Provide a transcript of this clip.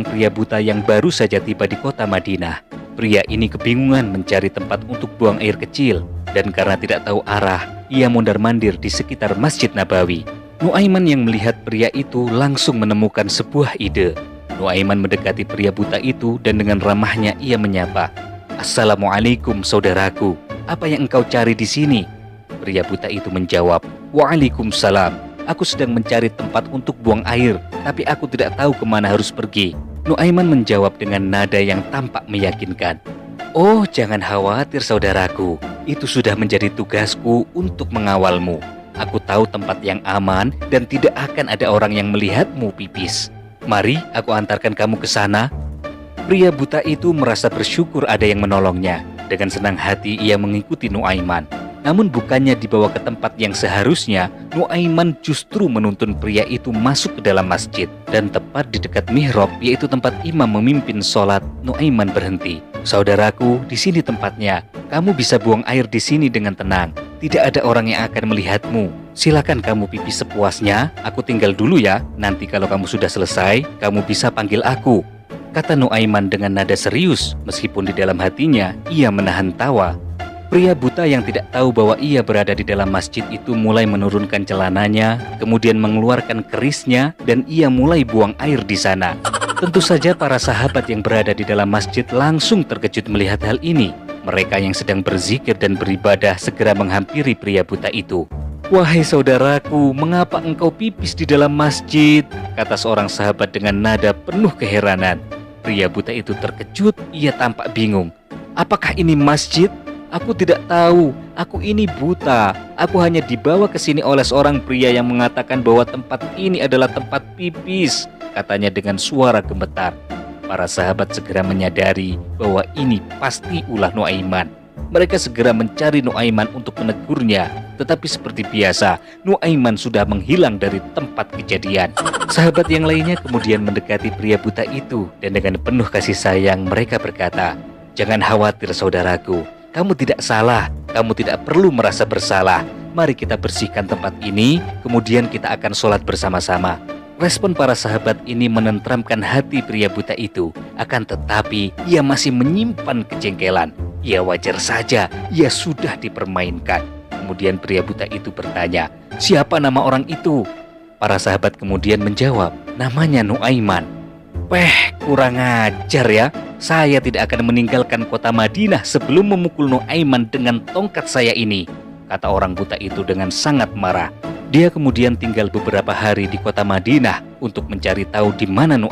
pria buta yang baru saja tiba di kota Madinah. Pria ini kebingungan mencari tempat untuk buang air kecil, dan karena tidak tahu arah, ia mondar-mandir di sekitar Masjid Nabawi. Nuaiman yang melihat pria itu langsung menemukan sebuah ide. Nuaiman mendekati pria buta itu dan dengan ramahnya ia menyapa, "Assalamualaikum saudaraku, apa yang engkau cari di sini?" Pria buta itu menjawab, "Waalaikumsalam, aku sedang mencari tempat untuk buang air, tapi aku tidak tahu kemana harus pergi." Nuaiman menjawab dengan nada yang tampak meyakinkan, "Oh, jangan khawatir saudaraku, itu sudah menjadi tugasku untuk mengawalmu. Aku tahu tempat yang aman dan tidak akan ada orang yang melihatmu pipis. Mari aku antarkan kamu ke sana." Pria buta itu merasa bersyukur ada yang menolongnya. Dengan senang hati ia mengikuti Nuaiman. Namun bukannya dibawa ke tempat yang seharusnya, Nuaiman justru menuntun pria itu masuk ke dalam masjid. Dan tepat di dekat mihrab, yaitu tempat imam memimpin sholat, Nuaiman berhenti. "Saudaraku, di sini tempatnya. Kamu bisa buang air di sini dengan tenang. Tidak ada orang yang akan melihatmu. Silakan kamu pipis sepuasnya. Aku tinggal dulu ya. Nanti kalau kamu sudah selesai, kamu bisa panggil aku," kata Nuaiman dengan nada serius, meskipun di dalam hatinya ia menahan tawa. Pria buta yang tidak tahu bahwa ia berada di dalam masjid itu mulai menurunkan celananya, kemudian mengeluarkan kerisnya, dan ia mulai buang air di sana. Tentu saja para sahabat yang berada di dalam masjid langsung terkejut melihat hal ini. Mereka yang sedang berzikir dan beribadah segera menghampiri pria buta itu. "Wahai saudaraku, mengapa engkau pipis di dalam masjid?" kata seorang sahabat dengan nada penuh keheranan. Pria buta itu terkejut, ia tampak bingung. "Apakah ini masjid? Aku tidak tahu, aku ini buta. Aku hanya dibawa ke sini oleh seorang pria yang mengatakan bahwa tempat ini adalah tempat pipis," katanya dengan suara gemetar. Para sahabat segera menyadari bahwa ini pasti ulah Nuaiman. Mereka segera mencari Nuaiman untuk menegurnya, tetapi seperti biasa, Nuaiman sudah menghilang dari tempat kejadian. Sahabat yang lainnya kemudian mendekati pria buta itu, dan dengan penuh kasih sayang mereka berkata, "Jangan khawatir saudaraku, kamu tidak salah, kamu tidak perlu merasa bersalah. Mari kita bersihkan tempat ini, kemudian kita akan sholat bersama-sama." Respon para sahabat ini menenteramkan hati pria buta itu. Akan tetapi, ia masih menyimpan kejengkelan. Ya wajar saja, ia sudah dipermainkan. Kemudian pria buta itu bertanya, "Siapa nama orang itu?" Para sahabat kemudian menjawab, "Namanya Nuaiman." Kurang ajar ya. Saya tidak akan meninggalkan kota Madinah sebelum memukul Nuaiman dengan tongkat saya ini, kata orang buta itu dengan sangat marah. Dia kemudian tinggal beberapa hari di kota Madinah untuk mencari tahu di mana Nuaiman